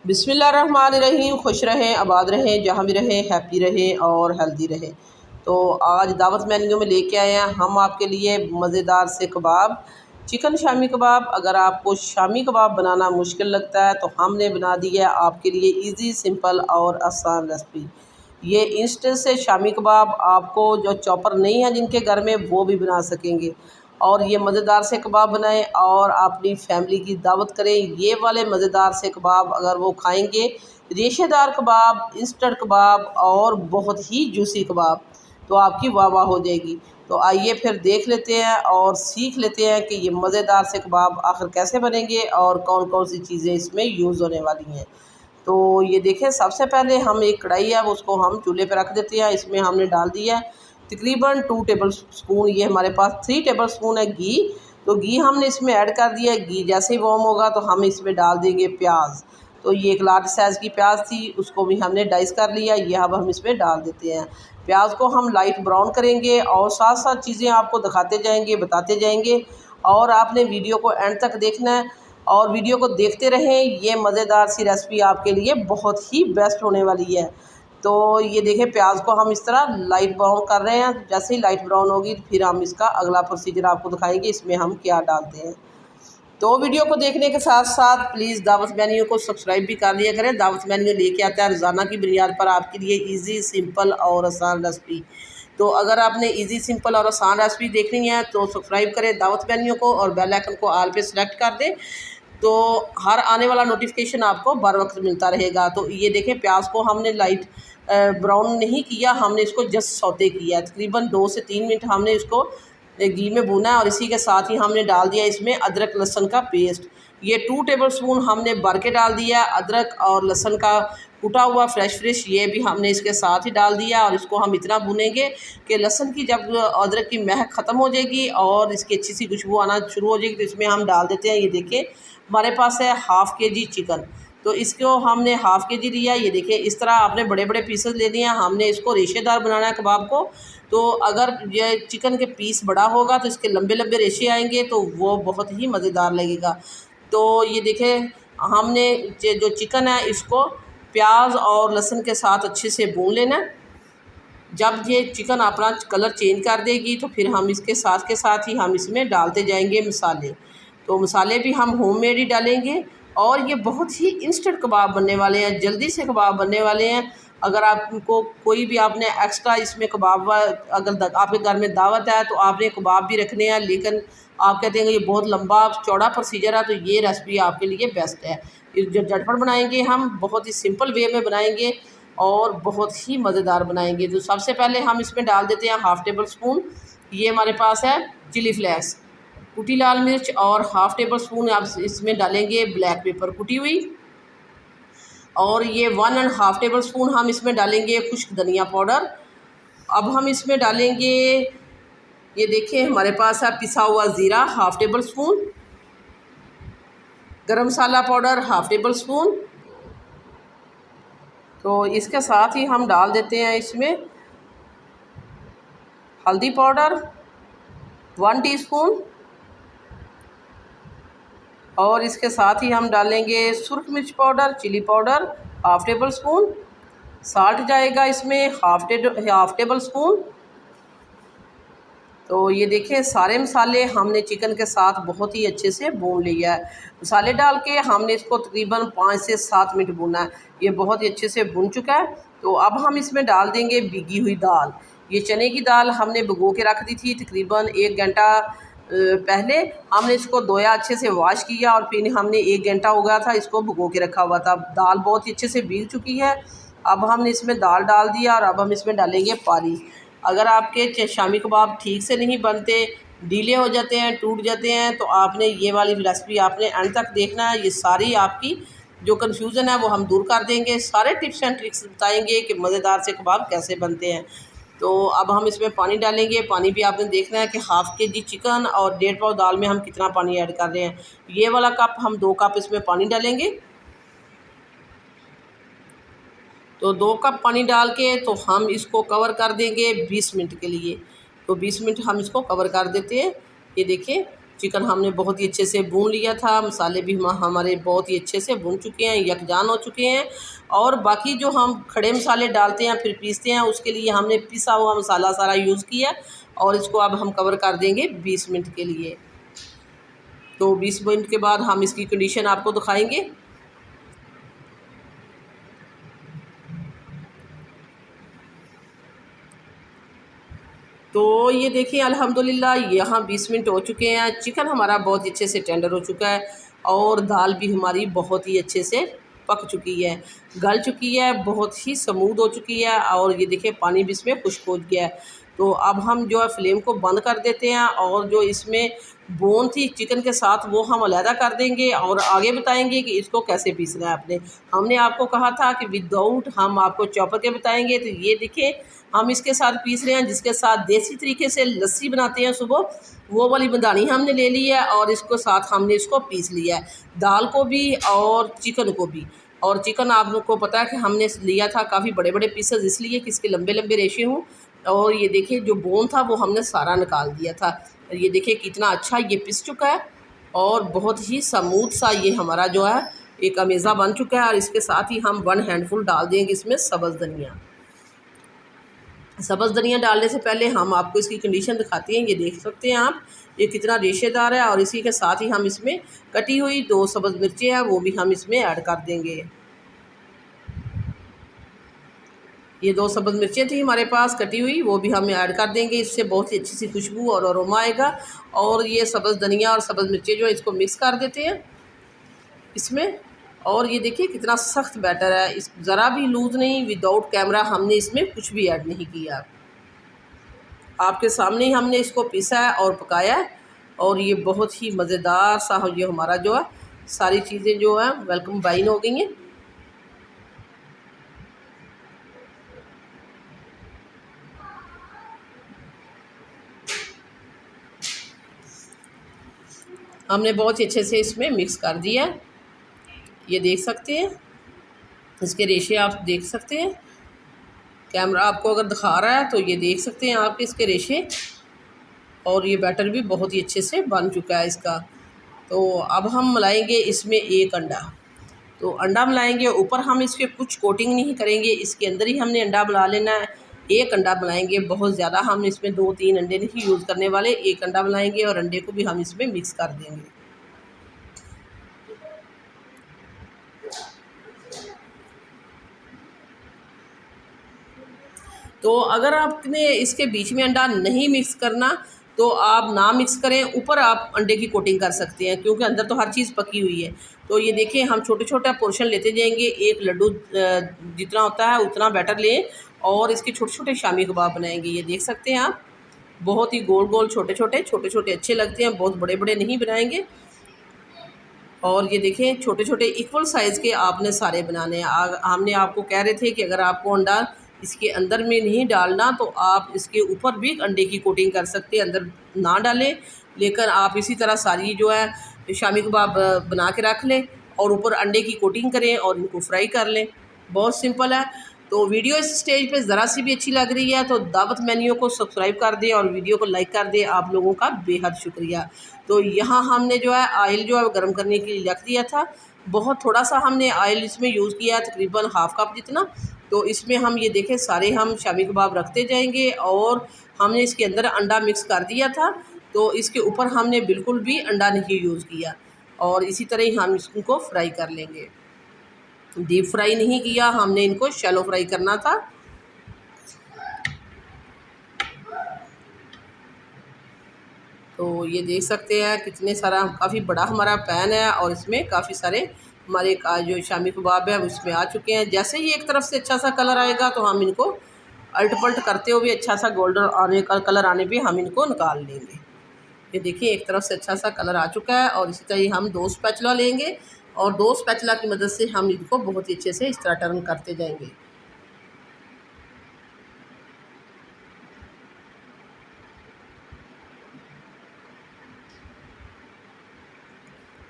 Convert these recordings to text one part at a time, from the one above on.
बिस्मिल्लाहिर्रहमानिर्रहीम। खुश रहें, आबाद रहें, जहाँ भी रहें, हैप्पी रहें और हेल्दी रहें। तो आज दावत मेन्यू में लेके आए हैं हम आपके लिए मज़ेदार से कबाब, चिकन शामी कबाब। अगर आपको शामी कबाब बनाना मुश्किल लगता है तो हमने बना दी है आपके लिए इजी, सिंपल और आसान रेसिपी। ये इंस्टेंट से शामी कबाब आपको जो चॉपर नहीं है जिनके घर में, वो भी बना सकेंगे। और ये मज़ेदार से कबाब बनाएं और अपनी फैमिली की दावत करें। ये वाले मज़ेदार से कबाब अगर वो खाएंगे, रेशेदार कबाब, इंस्टेंट कबाब और बहुत ही जूसी कबाब, तो आपकी वाह वाह हो जाएगी। तो आइए फिर देख लेते हैं और सीख लेते हैं कि ये मज़ेदार से कबाब आखिर कैसे बनेंगे और कौन कौन सी चीज़ें इसमें यूज़ होने वाली हैं। तो ये देखें, सबसे पहले हम एक कढ़ाई है उसको हम चूल्हे पर रख देते हैं। इसमें हमने डाल दिया है तकरीबन 2 टेबल स्पून, ये हमारे पास 3 टेबल स्पून है घी। तो घी हमने इसमें ऐड कर दिया है। घी जैसे ही वार्म होगा तो हम इसमें डाल देंगे प्याज। तो ये एक लार्ज साइज़ की प्याज थी, उसको भी हमने डाइस कर लिया। ये अब हम इसमें डाल देते हैं। प्याज को हम लाइट ब्राउन करेंगे और साथ साथ चीज़ें आपको दिखाते जाएंगे, बताते जाएंगे। और आपने वीडियो को एंड तक देखना है और वीडियो को देखते रहें। ये मज़ेदार सी रेसिपी आपके लिए बहुत ही बेस्ट होने वाली है। तो ये देखें, प्याज को हम इस तरह लाइट ब्राउन कर रहे हैं। जैसे ही लाइट ब्राउन होगी फिर हम इसका अगला प्रोसीजर आपको दिखाएंगे, इसमें हम क्या डालते हैं। तो वीडियो को देखने के साथ साथ प्लीज़ दावत मेन्यू को सब्सक्राइब भी कर लिया करें। दावत मेन्यू लेके आता है रोज़ाना की बुनियाद पर आपके लिए ईजी, सिंपल और आसान रेसिपी। तो अगर आपने ईजी, सिंपल और आसान रेसिपी देखनी है तो सब्सक्राइब करें दावत मेन्यू को और बेल आइकन को ऑल पे सेलेक्ट कर दें, तो हर आने वाला नोटिफिकेशन आपको बर वक्त मिलता रहेगा। तो ये देखें, प्याज को हमने लाइट ब्राउन नहीं किया, हमने इसको जस्ट सौते किया। तकरीबन 2 से 3 मिनट हमने इसको घी में भूना है। और इसी के साथ ही हमने डाल दिया इसमें अदरक लहसुन का पेस्ट। ये 2 टेबल स्पून हमने भर के डाल दिया। अदरक और लहसुन का कुटा हुआ फ्रेश ये भी हमने इसके साथ ही डाल दिया। और इसको हम इतना भूनेंगे कि लहसुन की जब अदरक की महक ख़त्म हो जाएगी और इसकी अच्छी सी खुशबू आना शुरू हो जाएगी तो इसमें हम डाल देते हैं। ये देखिए, हमारे पास है हाफ़ केजी चिकन। तो इसको हमने हाफ़ केजी लिया। ये देखिए, इस तरह आपने बड़े बड़े पीसेस ले लिए हैं। हमने इसको रेशेदार बनाना है कबाब को। तो अगर ये चिकन के पीस बड़ा होगा तो इसके लंबे लंबे रेशे आएंगे तो वो बहुत ही मज़ेदार लगेगा। तो ये देखें, हमने जो चिकन है इसको प्याज और लहसुन के साथ अच्छे से भून लेना। जब ये चिकन अपना कलर चेंज कर देगी तो फिर हम इसके साथ के साथ ही हम इसमें डालते जाएंगे मसाले। तो मसाले भी हम होममेड ही डालेंगे। और ये बहुत ही इंस्टेंट कबाब बनने वाले हैं, जल्दी से कबाब बनने वाले हैं। अगर आपको कोई भी आपने एक्स्ट्रा इसमें कबाब, अगर आपके घर में दावत है तो आपने कबाब भी रखने हैं, लेकिन आप कहते हैं कि ये बहुत लंबा चौड़ा प्रोसीजर है, तो ये रेसिपी आपके लिए बेस्ट है। जो झटपट बनाएंगे, हम बहुत ही सिंपल वे में बनाएंगे और बहुत ही मज़ेदार बनाएंगे। तो सबसे पहले हम इसमें डाल देते हैं हाफ़ टेबल स्पून, ये हमारे पास है चिली फ्लेक्स, कुटी लाल मिर्च। और हाफ़ टेबल स्पून आप इसमें डालेंगे ब्लैक पेपर कुटी हुई। और ये 1.5 टेबल स्पून हम इसमें डालेंगे खुश्क धनिया पाउडर। अब हम इसमें डालेंगे, ये देखिए हमारे पास है पिसा हुआ ज़ीरा हाफ़ टेबल स्पून, गरम मसाला पाउडर हाफ़ टेबल स्पून। तो इसके साथ ही हम डाल देते हैं इसमें हल्दी पाउडर 1 टीस्पून। और इसके साथ ही हम डालेंगे सुरख मिर्च powder, chilli powder half tablespoon. Salt जाएगा इसमें हाफ़ टेबल स्पून। तो ये देखें, सारे मसाले हमने चिकन के साथ बहुत ही अच्छे से भून लिया है। मसाले डाल के हमने इसको तकरीबन 5 से 7 मिनट भूना है। ये बहुत ही अच्छे से भून चुका है। तो अब हम इसमें डाल देंगे भीगी हुई दाल। ये चने की दाल हमने भिगो के रख दी थी तकरीबन 1 घंटा पहले। हमने इसको धोया, अच्छे से वॉश किया और फिर हमने 1 घंटा हो गया था इसको भिगो के रखा हुआ था। दाल बहुत ही अच्छे से भीग चुकी है। अब हमने इसमें दाल डाल दिया और अब हम इसमें डालेंगे पानी। अगर आपके शामी कबाब ठीक से नहीं बनते, डीले हो जाते हैं, टूट जाते हैं, तो आपने ये वाली रेसिपी आपने एंड तक देखना है। ये सारी आपकी जो कन्फ्यूज़न है वो हम दूर कर देंगे। सारे टिप्स एंड ट्रिक्स बताएंगे कि मज़ेदार से कबाब कैसे बनते हैं। तो अब हम इसमें पानी डालेंगे। पानी भी आपने देखना है कि हाफ़ केजी चिकन और 1.5 पाव दाल में हम कितना पानी ऐड कर रहे हैं। ये वाला कप हम 2 कप इसमें पानी डालेंगे। तो 2 कप पानी डाल के तो हम इसको कवर कर देंगे 20 मिनट के लिए। तो 20 मिनट हम इसको कवर कर देते हैं। ये देखिए, चिकन हमने बहुत ही अच्छे से भून लिया था, मसाले भी हमारे बहुत ही अच्छे से भून चुके हैं, यकजान हो चुके हैं। और बाकी जो हम खड़े मसाले डालते हैं फिर पीसते हैं, उसके लिए हमने पिसा हुआ मसाला सारा यूज़ किया। और इसको अब हम कवर कर देंगे 20 मिनट के लिए। तो 20 मिनट के बाद हम इसकी कंडीशन आपको दिखाएंगे। तो ये देखिए अल्हम्दुलिल्लाह यहाँ 20 मिनट हो चुके हैं। चिकन हमारा बहुत ही अच्छे से टेंडर हो चुका है और दाल भी हमारी बहुत ही अच्छे से पक चुकी है, गल चुकी है, बहुत ही स्मूथ हो चुकी है। और ये देखिए पानी भी इसमें खुश्क हो गया है। तो अब हम जो है फ्लेम को बंद कर देते हैं और जो इसमें बोन थी चिकन के साथ वो हम अलहदा कर देंगे और आगे बताएंगे कि इसको कैसे पीसना है आपने। हमने आपको कहा था कि विदाउट हम आपको चॉपर के बताएंगे। तो ये देखिए हम इसके साथ पीस रहे हैं, जिसके साथ देसी तरीके से लस्सी बनाते हैं सुबह, वो वाली बंदानी हमने ले ली है और इसको साथ हमने इसको पीस लिया है, दाल को भी और चिकन को भी। और चिकन आप लोग को पता है कि हमने लिया था काफ़ी बड़े बड़े पीसेस, इसलिए कि इसके लंबे लंबे रेशे हों। और ये देखिए जो बोन था वो हमने सारा निकाल दिया था। ये देखिए कितना अच्छा ये पिस चुका है और बहुत ही स्मूथ सा ये हमारा जो है एक अमेज़ा बन चुका है। और इसके साथ ही हम 1 हैंडफुल डाल देंगे इसमें सब्ज़ धनिया। सब्ज़ धनिया डालने से पहले हम आपको इसकी कंडीशन दिखाते हैं। ये देख सकते हैं आप ये कितना रेशेदार है। और इसी के साथ ही हम इसमें कटी हुई 2 सब्ज़ मिर्चें हैं वो भी हम इसमें ऐड कर देंगे। ये 2 सब्ज़ मिर्चें थी हमारे पास कटी हुई, वो भी हम ऐड कर देंगे। इससे बहुत ही अच्छी सी खुशबू और अरोमा आएगा। और ये सब्ज़ धनिया और सब्ज़ मिर्चें जो है इसको मिक्स कर देते हैं इसमें। और ये देखिए कितना सख्त बैटर है, इस ज़रा भी लूज़ नहीं, विदाउट कैमरा हमने इसमें कुछ भी ऐड नहीं किया। आपके सामने ही हमने इसको पीसा है और पकाया है। और ये बहुत ही मज़ेदार सा ये हमारा जो है सारी चीज़ें जो है वेलकम बाइन हो गई हैं। हमने बहुत ही अच्छे से इसमें मिक्स कर दिया है। ये देख सकते हैं इसके रेशे आप देख सकते हैं, कैमरा आपको अगर दिखा रहा है तो ये देख सकते हैं आप इसके रेशे। और ये बैटर भी बहुत ही अच्छे से बन चुका है इसका। तो अब हम मिलाएंगे इसमें 1 अंडा। तो अंडा मिलाएंगे, ऊपर हम इसके कुछ कोटिंग नहीं करेंगे, इसके अंदर ही हमने अंडा मिला लेना है। 1 अंडा मिलाएंगे, बहुत ज़्यादा हम इसमें 2-3 अंडे नहीं यूज़ करने वाले। 1 अंडा मिलाएंगे और अंडे को भी हम इसमें मिक्स कर देंगे। तो अगर आपने इसके बीच में अंडा नहीं मिक्स करना तो आप ना मिक्स करें, ऊपर आप अंडे की कोटिंग कर सकते हैं क्योंकि अंदर तो हर चीज़ पकी हुई है। तो ये देखिए हम छोटे छोटा पोर्शन लेते जाएंगे, 1 लड्डू जितना होता है उतना बैटर लें और इसके छोटे छोटे शामी कबाब बनाएंगे। ये देख सकते हैं आप बहुत ही गोल गोल छोटे छोटे अच्छे लगते हैं, बहुत बड़े बड़े नहीं बनाएंगे। और ये देखिए छोटे छोटे इक्वल साइज़ के आपने सारे बनाने हैं। हमने आपको कह रहे थे कि अगर आपको अंडा इसके अंदर में नहीं डालना तो आप इसके ऊपर भी अंडे की कोटिंग कर सकते हैं, अंदर ना डालें। लेकिन आप इसी तरह सारी जो है शामी कबाब बना के रख लें और ऊपर अंडे की कोटिंग करें और इनको फ्राई कर लें। बहुत सिंपल है। तो वीडियो इस स्टेज पे ज़रा सी भी अच्छी लग रही है तो दावत मेन्यू को सब्सक्राइब कर दें और वीडियो को लाइक कर दें। आप लोगों का बेहद शुक्रिया। तो यहाँ हमने जो है ऑयल जो है गर्म करने के लिए रख दिया था। बहुत थोड़ा सा हमने ऑयल इसमें यूज़ किया है, तकरीबन हाफ़ कप जितना। तो इसमें हम ये देखें सारे हम शामी कबाब रखते जाएंगे और हमने इसके अंदर अंडा मिक्स कर दिया था। तो इसके ऊपर हमने बिल्कुल भी अंडा नहीं यूज़ किया और इसी तरह ही हम इसको फ्राई कर लेंगे। डीप फ्राई नहीं किया हमने, इनको शैलो फ्राई करना था। तो ये देख सकते हैं कितने सारा काफ़ी बड़ा हमारा पैन है और इसमें काफ़ी सारे हमारे जो शामी कबाब है उसमें आ चुके हैं। जैसे ही एक तरफ से अच्छा सा कलर आएगा तो हम इनको अल्ट पल्ट करते हुए अच्छा सा गोल्डन आने का कलर आने पे हम इनको निकाल लेंगे। ये देखिए एक तरफ से अच्छा सा कलर आ चुका है और इसी तरह हम 2 स्पैचुला लेंगे और 2 स्पैचुला की मदद से हम इनको बहुत ही अच्छे से इस तरह टर्न करते जाएंगे।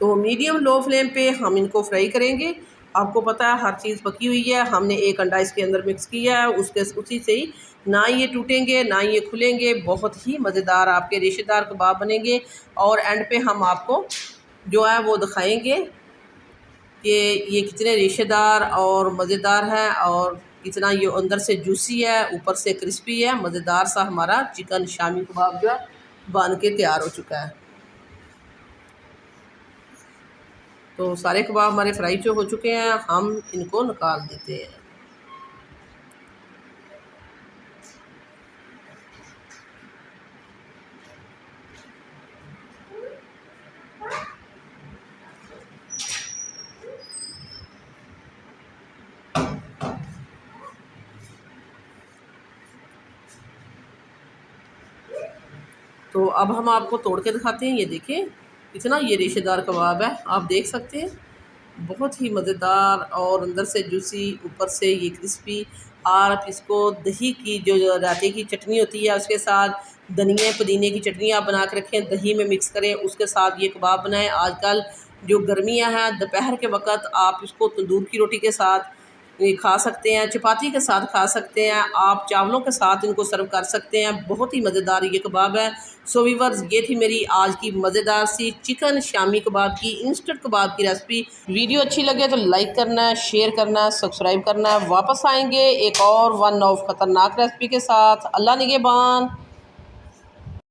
तो मीडियम लो फ्लेम पे हम इनको फ्राई करेंगे आपको पता है हर चीज़ पकी हुई है। हमने एक अंडा इसके अंदर मिक्स किया है, उसी से ही ना ये टूटेंगे ना ये खुलेंगे। बहुत ही मज़ेदार आपके रेशेदार कबाब बनेंगे। और एंड पे हम आपको जो है वो दिखाएंगे कि ये कितने रेशेदार और मज़ेदार है और कितना ये अंदर से जूसी है, ऊपर से क्रिस्पी है। मज़ेदार सा हमारा चिकन शामी कबाब जो है बन के तैयार हो चुका है। तो सारे कबाब हमारे फ्राई जो हो चुके हैं, हम इनको निकाल देते हैं। तो अब हम आपको तोड़ के दिखाते हैं। ये देखिए कितना ये रेशेदार कबाब है, आप देख सकते हैं। बहुत ही मज़ेदार और अंदर से जूसी, ऊपर से ये क्रिस्पी। आप इसको दही की जो रायते की चटनी होती है उसके साथ, धनिया पुदीने की चटनी आप बना के रखें, दही में मिक्स करें, उसके साथ ये कबाब बनाएं। आजकल जो गर्मियां हैं, दोपहर के वक्त आप इसको तंदूर की रोटी के साथ ये खा सकते हैं, चपाती के साथ खा सकते हैं, आप चावलों के साथ इनको सर्व कर सकते हैं। बहुत ही मज़ेदार ये कबाब है। सो व्यूअर्स, ये थी मेरी आज की मज़ेदार सी चिकन शामी कबाब की, इंस्टेंट कबाब की रेसिपी। वीडियो अच्छी लगे तो लाइक करना है, शेयर करना है, सब्सक्राइब करना है। वापस आएंगे एक और वन ऑफ ख़तरनाक रेसिपी के साथ। अल्लाह निगहबान।